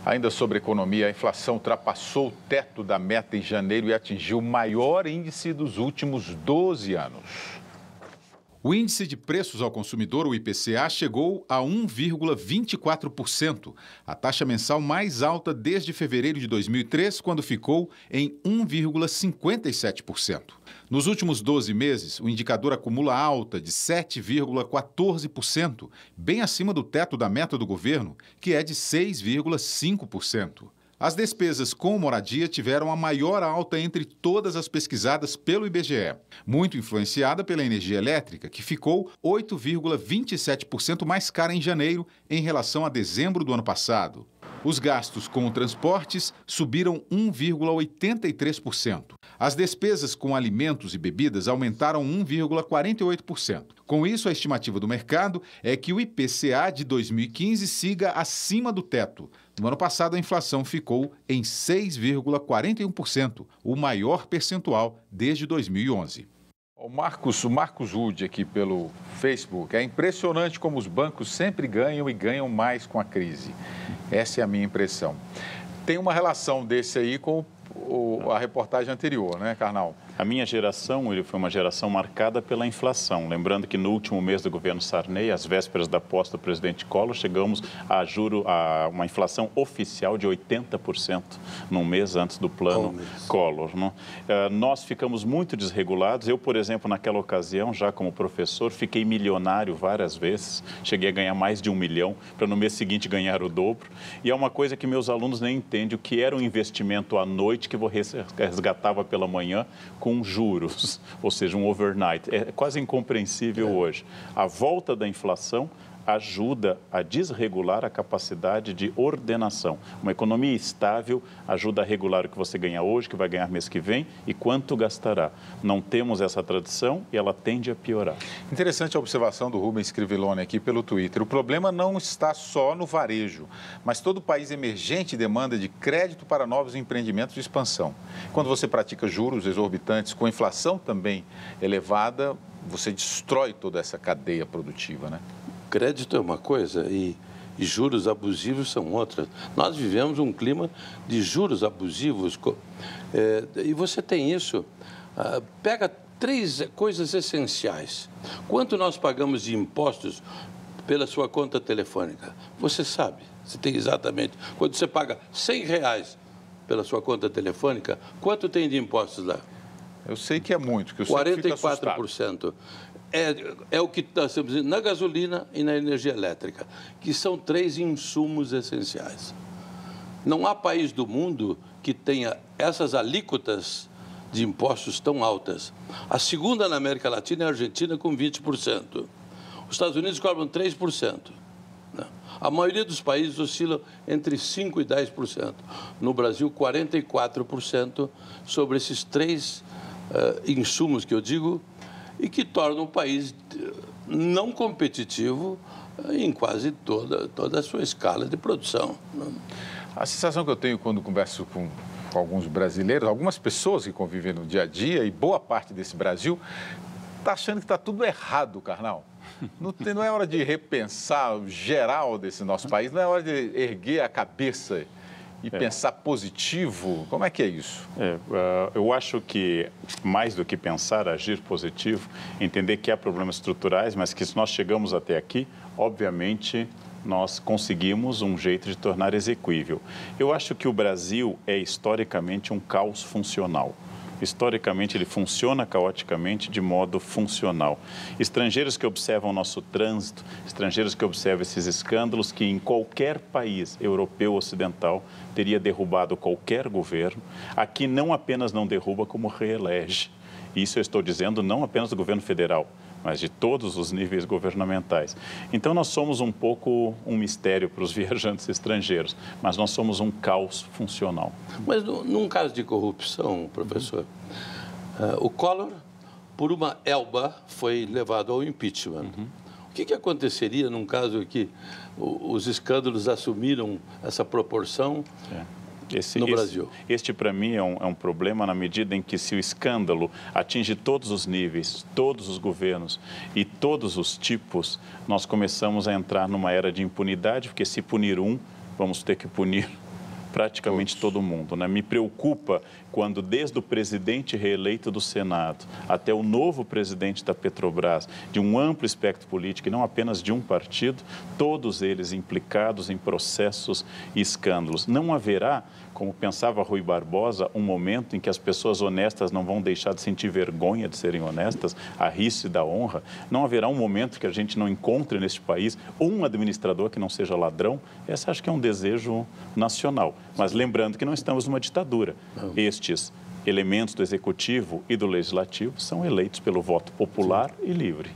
Ainda sobre economia, a inflação ultrapassou o teto da meta em janeiro e atingiu o maior índice dos últimos 12 anos. O índice de preços ao consumidor, o IPCA, chegou a 1,24%, a taxa mensal mais alta desde fevereiro de 2003, quando ficou em 1,57%. Nos últimos 12 meses, o indicador acumula alta de 7,14%, bem acima do teto da meta do governo, que é de 6,5%. As despesas com moradia tiveram a maior alta entre todas as pesquisadas pelo IBGE, muito influenciada pela energia elétrica, que ficou 8,27% mais cara em janeiro em relação a dezembro do ano passado. Os gastos com transportes subiram 1,83%. As despesas com alimentos e bebidas aumentaram 1,48%. Com isso, a estimativa do mercado é que o IPCA de 2015 siga acima do teto. No ano passado, a inflação ficou em 6,41%, o maior percentual desde 2011. O Marcos Rude aqui pelo Facebook. É impressionante como os bancos sempre ganham e ganham mais com a crise. Essa é a minha impressão. Tem uma relação desse aí com a reportagem anterior, né, Karnal? A minha geração foi uma geração marcada pela inflação. Lembrando que no último mês do governo Sarney, às vésperas da posse do presidente Collor, chegamos a uma inflação oficial de 80% num mês antes do plano Collor. Né? Nós ficamos muito desregulados. Eu, por exemplo, naquela ocasião, já como professor, fiquei milionário várias vezes. Cheguei a ganhar mais de 1 milhão, para no mês seguinte ganhar o dobro. E é uma coisa que meus alunos nem entendem, o que era um investimento à noite que eu resgatava pela manhã com juros, ou seja, um overnight. É quase incompreensível hoje. A volta da inflação ajuda a desregular a capacidade de ordenação. Uma economia estável ajuda a regular o que você ganha hoje, que vai ganhar mês que vem e quanto gastará. Não temos essa tradição e ela tende a piorar. Interessante a observação do Rubens Scrivillone aqui pelo Twitter. O problema não está só no varejo, mas todo país emergente demanda de crédito para novos empreendimentos de expansão. Quando você pratica juros exorbitantes com inflação também elevada, você destrói toda essa cadeia produtiva, né? Crédito é uma coisa e juros abusivos são outra. Nós vivemos um clima de juros abusivos e você tem isso. Pega 3 coisas essenciais. Quanto nós pagamos de impostos pela sua conta telefônica? Você sabe, você tem exatamente. Quando você paga R$100 pela sua conta telefônica, quanto tem de impostos lá? Eu sei que é muito, que eu sempre fico assustado. 44%. É o que nós temos na gasolina e na energia elétrica, que são 3 insumos essenciais. Não há país do mundo que tenha essas alíquotas de impostos tão altas. A segunda na América Latina é a Argentina, com 20%. Os Estados Unidos cobram 3%. A maioria dos países oscila entre 5% e 10%. No Brasil, 44% sobre esses 3 insumos que eu digo, e que torna o país não competitivo em quase toda a sua escala de produção. A sensação que eu tenho quando converso com alguns brasileiros, algumas pessoas que convivem no dia a dia, e boa parte desse Brasil, está achando que está tudo errado, Karnal. Não é hora de repensar o geral desse nosso país, não é hora de erguer a cabeça e pensar positivo? Como é que é isso? Eu acho que, mais do que pensar, agir positivo, entender que há problemas estruturais, mas que se nós chegamos até aqui, obviamente, nós conseguimos um jeito de tornar exequível. Eu acho que o Brasil é, historicamente, um caos funcional. Historicamente, ele funciona caoticamente de modo funcional. Estrangeiros que observam o nosso trânsito, estrangeiros que observam esses escândalos, que em qualquer país europeu ocidental teria derrubado qualquer governo, aqui não apenas não derruba, como reelege. Isso eu estou dizendo não apenas do governo federal, mas de todos os níveis governamentais. Então, nós somos um pouco um mistério para os viajantes estrangeiros, mas nós somos um caos funcional. Mas, num caso de corrupção, professor, o Collor, por uma elba, foi levado ao impeachment. O que aconteceria num caso que os escândalos assumiram essa proporção no Brasil? Este, para mim, é um problema na medida em que, se o escândalo atinge todos os níveis, todos os governos e todos os tipos, nós começamos a entrar numa era de impunidade, porque se punir um, vamos ter que punir praticamente todo mundo, né? Me preocupa quando, desde o presidente reeleito do Senado até o novo presidente da Petrobras, de um amplo espectro político e não apenas de um partido, todos eles implicados em processos e escândalos. Não haverá, como pensava Rui Barbosa, um momento em que as pessoas honestas não vão deixar de sentir vergonha de serem honestas, a risco da honra. Não haverá um momento que a gente não encontre neste país um administrador que não seja ladrão. Esse acho que é um desejo nacional. Mas lembrando que não estamos numa ditadura. Estes elementos do Executivo e do Legislativo são eleitos pelo voto popular e livre.